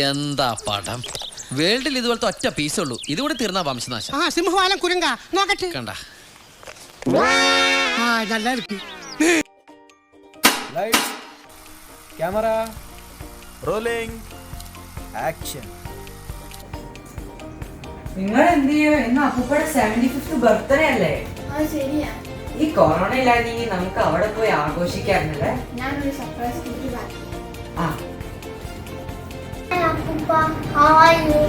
എന്താ പടം? വേൾഡിൽ ഇതുപോലത്തെ ഒറ്റ പീസേ ഉള്ളൂ. ഇതുകൂടി തീർന്നാ വംശനാശം. സിംഹവാലം കുരങ്ക നോക്കട്ടെ. കണ്ട നല്ല ക്യാമറ റോളിംഗ് ആക്ഷൻ. നിങ്ങൾ എന്ത് ചെയ്യോ? ഇന്ന് അപ്പൂപ്പയുടെ 75th ബർത്ത്ഡേ അല്ലേ? ഈ കൊറോണ ഇല്ലായിരുന്നെങ്കിൽ നമുക്ക് അവിടെ പോയി ആഘോഷിക്കാറുണ്ടല്ലേ? ഞാനൊരു സർപ്രൈസ് ഗിഫ്റ്റ് വാങ്ങി. ആ അപ്പൂപ്പ, how are you?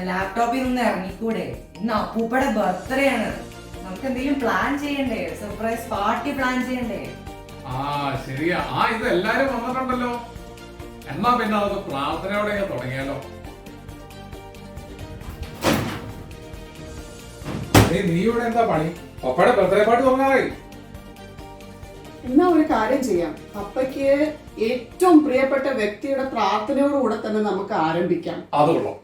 ലാപ്ടോപ്പിൽ നിന്ന് ഇറങ്ങിക്കൂടെ? ഇന്ന് അപ്പൂപ്പയുടെ ബർത്ത്ഡേ ആണ്. നമുക്ക് എന്തെങ്കിലും പ്ലാൻ ചെയ്യണ്ടേ? സർപ്രൈസ് പാർട്ടി പ്ലാൻ ചെയ്യണ്ടേ? ശരിയാ. ഇത് എല്ലാരും വന്നിട്ടുണ്ടല്ലോ. എന്നാ പിന്നെ അത് പ്രാർത്ഥനയോടെ തുടങ്ങിയാലോ? നീ ഇവിടെ എന്താ പണി? പപ്പയുടെ ബർത്ത്ഡേ പാർട്ടി തുടങ്ങാറായി. എന്നാ ഒരു കാര്യം ചെയ്യാം, പപ്പയ്ക്ക് ഏറ്റവും പ്രിയപ്പെട്ട വ്യക്തിയുടെ പ്രാർത്ഥനയോടുകൂടെ തന്നെ നമുക്ക് ആരംഭിക്കാം. അതുകൊള്ളോ.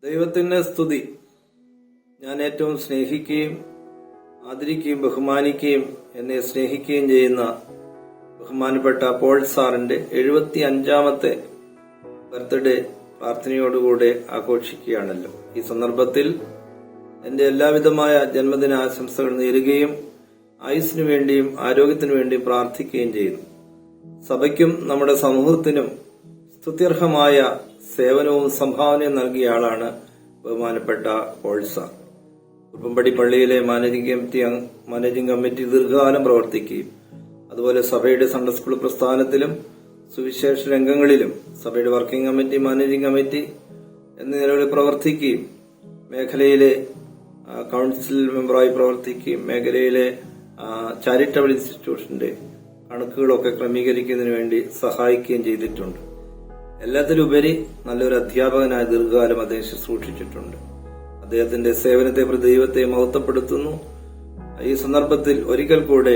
ദൈവത്തിന് സ്തുതി. ഞാൻ ഏറ്റവും സ്നേഹിക്കുകയും ആദരിക്കുകയും ബഹുമാനിക്കുകയും എന്നെ സ്നേഹിക്കുകയും ചെയ്യുന്ന ബഹുമാനപ്പെട്ട പോൾ സാറിന്റെ 75ാമത്തെ ബർത്ത്ഡേ പ്രാർത്ഥനയോടുകൂടെ ആഘോഷിക്കുകയാണല്ലോ. ഈ സന്ദർഭത്തിൽ എന്റെ എല്ലാവിധമായ ജന്മദിന ആശംസകൾ നേരുകയും ആയുസ്സിനു വേണ്ടിയും ആരോഗ്യത്തിനു വേണ്ടിയും പ്രാർത്ഥിക്കുകയും ചെയ്യുന്നു. സഭയ്ക്കും നമ്മുടെ സമൂഹത്തിനും സ്തുത്യർഹമായ സേവനവും സംഭാവനയും നൽകിയ ആളാണ് ബഹുമാനപ്പെട്ട പോൾ സാർ. കുറുപ്പമ്പടി പള്ളിയിലെ മാനേജിംഗ് കമ്മിറ്റി ദീർഘകാലം പ്രവർത്തിക്കുകയും അതുപോലെ സഭയുടെ സൺഡേ സ്കൂൾ പ്രസ്ഥാനത്തിലും സുവിശേഷ രംഗങ്ങളിലും സഭയുടെ വർക്കിംഗ് കമ്മിറ്റി, മാനേജിംഗ് കമ്മിറ്റി എന്നീ നിലകളിൽ പ്രവർത്തിക്കുകയും മേഖലയിലെ കൌൺസിൽ മെമ്പറായി പ്രവർത്തിക്കുകയും മേഖലയിലെ ചാരിറ്റബിൾ ഇൻസ്റ്റിറ്റ്യൂഷന്റെ കണക്കുകളൊക്കെ ക്രമീകരിക്കുന്നതിന് വേണ്ടി സഹായിക്കുകയും ചെയ്തിട്ടുണ്ട്. എല്ലാത്തിലുപരി നല്ലൊരു അധ്യാപകനായ ദീർഘകാലം അദ്ദേഹം ശുശ്രൂഷിച്ചിട്ടുണ്ട്. അദ്ദേഹത്തിന്റെ സേവനത്തെ പ്രതി ദൈവത്തെ മഹത്വപ്പെടുത്തുന്നു. ഈ സന്ദർഭത്തിൽ ഒരിക്കൽ കൂടെ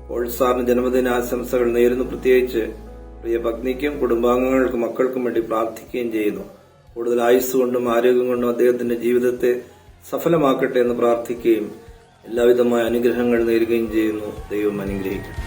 പോൾ സാറിന് ജന്മദിന ആശംസകൾ നേരുന്നു. പ്രത്യേകിച്ച് പ്രിയ പത്നിക്കും കുടുംബാംഗങ്ങൾക്കും മക്കൾക്കും വേണ്ടി പ്രാർത്ഥിക്കുകയും ചെയ്യുന്നു. കൂടുതൽ ആയുസ് കൊണ്ടും ആരോഗ്യം കൊണ്ടും അദ്ദേഹത്തിന്റെ ജീവിതത്തെ സഫലമാക്കട്ടെ എന്ന് പ്രാർത്ഥിക്കുകയും എല്ലാവിധമായ അനുഗ്രഹങ്ങൾ നേരുകയും ചെയ്യുന്നു. ദൈവം അനുഗ്രഹിക്കട്ടെ.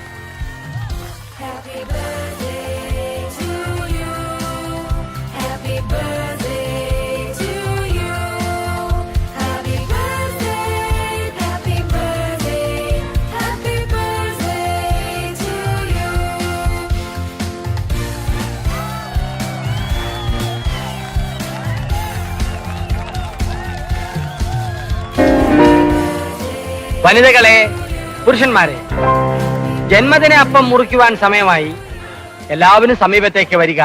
വനിതകളെ, പുരുഷന്മാരെ, ജന്മദിന അപ്പം മുറിക്കുവാൻ സമയമായി. എല്ലാവരും സമീപത്തേക്ക് വരിക.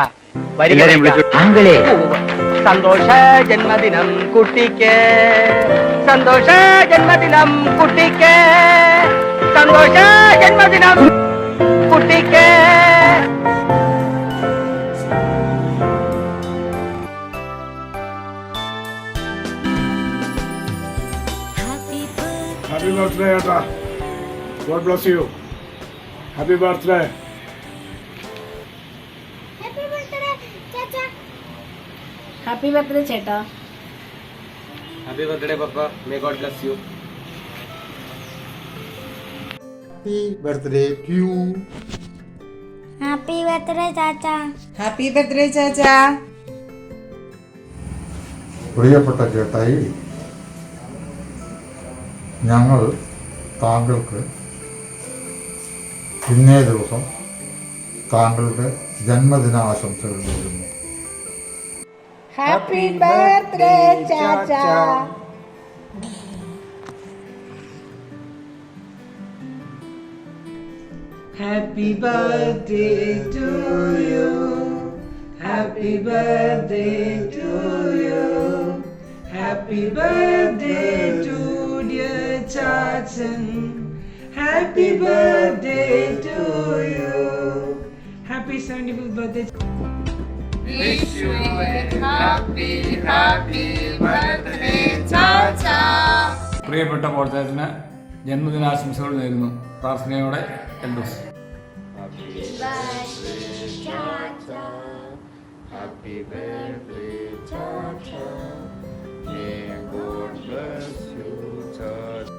സന്തോഷ ജന്മദിനം കുട്ടിക്ക്, സന്തോഷ ജന്മദിനം കുട്ടിക്ക്, സന്തോഷ ജന്മദിനം കുട്ടിക്ക്. Happy birthday, Ata. God bless you. Happy birthday. Happy birthday, Chacha. Happy birthday, Cheta. Happy birthday, Papa. May God bless you. Happy birthday to you. Happy birthday, Chacha. Happy birthday ചാച്ചാ. പ്രിയപ്പെട്ട ചേട്ടായി, ഞങ്ങൾ താങ്കൾക്ക് ഇന്നേ ദിവസം താങ്കളുടെ ജന്മദിനാശംസകൾ നേരുന്നു. Happy birthday, Chacha. Happy birthday to you. Happy birthday to you. Happy birthday to dear Chachan. Happy birthday to you. Happy 75th birthday. Wish you a happy birthday, Chacha. പ്രിയപ്പെട്ട പോൾച്ചാച്ചന് ജന്മദിനാശംസകൾ നേരുന്നു. പ്രാർത്ഥനയോടെ രണ്ടു Happy birthday, Chacha. May God bless you, Chacha.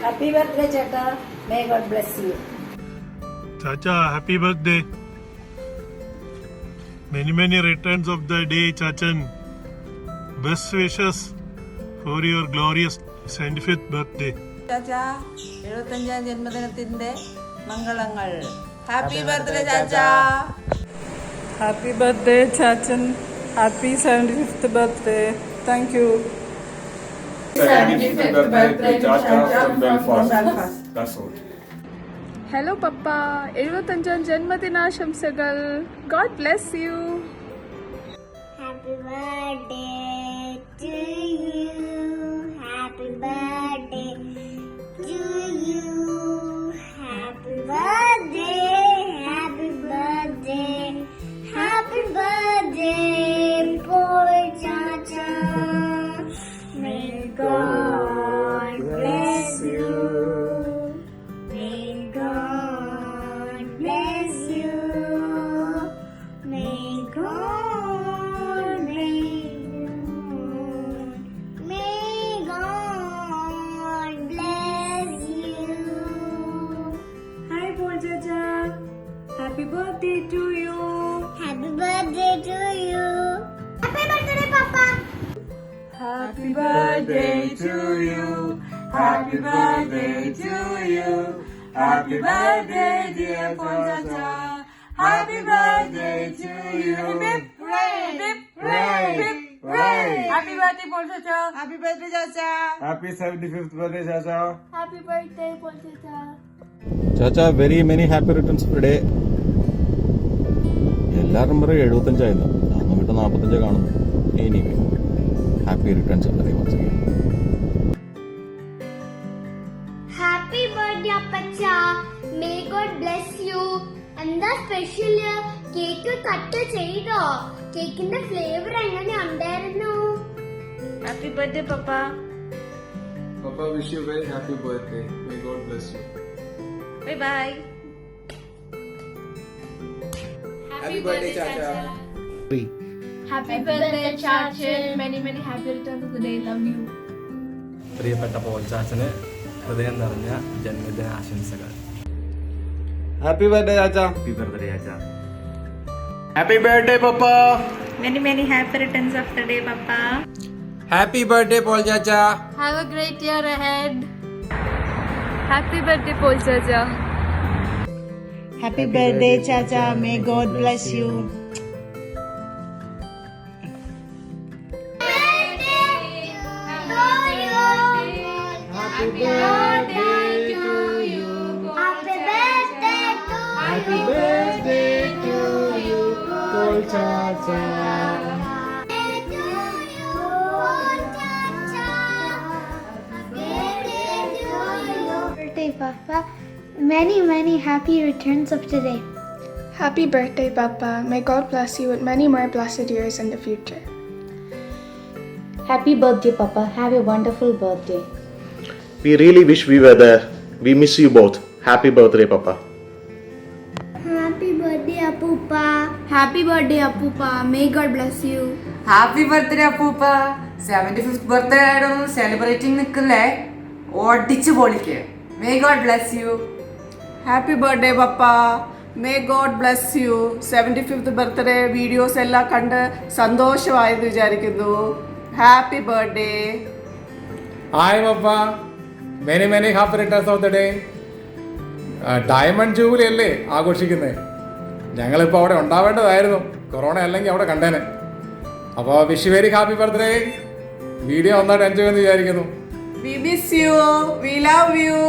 Happy birthday, Cheta. May God bless you. Chacha, happy birthday. Many returns of the day, Chachan. Best wishes for your glorious 75th birthday. ചാച്ചാ 75ാം ജന്മദിനത്തിന്റെ മംഗളങ്ങൾ. Happy birthday ചാച്ചാ. Happy birthday, Chachan. Happy 75th birthday. Thank you. 75th birthday, Chacha from Belfast. That's all. Hello, Papa. 75ാം ജന്മദിനാശംസകൾ. God bless you. Happy birthday to you. Happy birthday to you. Happy birthday. Happy birthday. Happy birthday, poor Chacha. May God bless you. May God bless you. May God bless you. May God bless you. Hi, Paul Chacha. Happy birthday to you. Happy birthday to you. Happy birthday, Papa. Happy birthday to you. Happy birthday to you. Happy birthday, dear Paul Chacha. Happy birthday to you. Hip hooray! Hip hooray! Hip hooray! Happy birthday, Paul Chacha. Happy birthday ചാച്ചാ. Happy 75th birthday, Chacha. Happy birthday, Paul Chacha. Chacha, very many happy returns of the day. എല്ലാവരും പറയും 75ആയിരുന്നു, ഞാൻ നോക്കിയിട്ട് 45 കാണുന്നു. Anyway, happy returns of the day once again. Happy birthday, Appacha. May God bless you. എന്താ special? Cake cut ചെയ്തോ? കേക്കിന്റെ flavour എങ്ങനെ ഉണ്ടായിരുന്നു? Happy birthday, Papa. Papa, wish you a very happy birthday. May God bless you. Bye bye. Happy birthday, Chacha. Happy birthday, Chacha. Many happy returns of the day. Love you. പ്രിയപ്പെട്ട Paul ചാച്ചന് ഹൃദയം നിറഞ്ഞ ജന്മദിന ആശംസകൾ. Happy birthday ചാച്ച. Happy birthday ചാച്ച. Happy birthday പപ്പ. Many happy returns of the day, Papa. Happy birthday Paul ചാച്ച. Have a great year ahead. Happy birthday, Paul Chacha. Happy birthday, Chacha. May God bless you. Happy birthday to you. Happy birthday to you. Happy birthday to you, Paul Chacha. Birthday, Papa. Many happy returns of today. Happy birthday, Papa. May God bless you with many more blessed years in the future. Happy birthday, Papa. Have a wonderful birthday. We really wish we were there. We miss you both. Happy birthday, Papa. Happy birthday, Appupa. Happy birthday, Appupa. May God bless you. Happy birthday അപ്പൂപ്പ. 75th birthday ആയിരുന്നു celebrating നിൽക്കില്ലേ? ഓടിച്ചു പൊളിക്ക്. May God bless you. Happy birthday പപ്പ. May God bless you. 75th birthday videos എല്ലാം കണ്ട് സന്തോഷമായെന്ന് വിചാരിക്കുന്നു. Happy birthday. ഹായ് പപ്പ. Many happy returns of the day. Diamond jubilee അല്ലേ ആഘോഷിക്കുന്നത്? ഞങ്ങളിപ്പോൾ അവിടെ ഉണ്ടാവേണ്ടതായിരുന്നു, കൊറോണ അല്ലെങ്കിൽ അവിടെ കണ്ടേനെ. അപ്പോൾ wish very happy birthday. Video ഒന്നായിട്ട് എൻജോയ് എന്ന് വിചാരിക്കുന്നു. We miss you. We love you.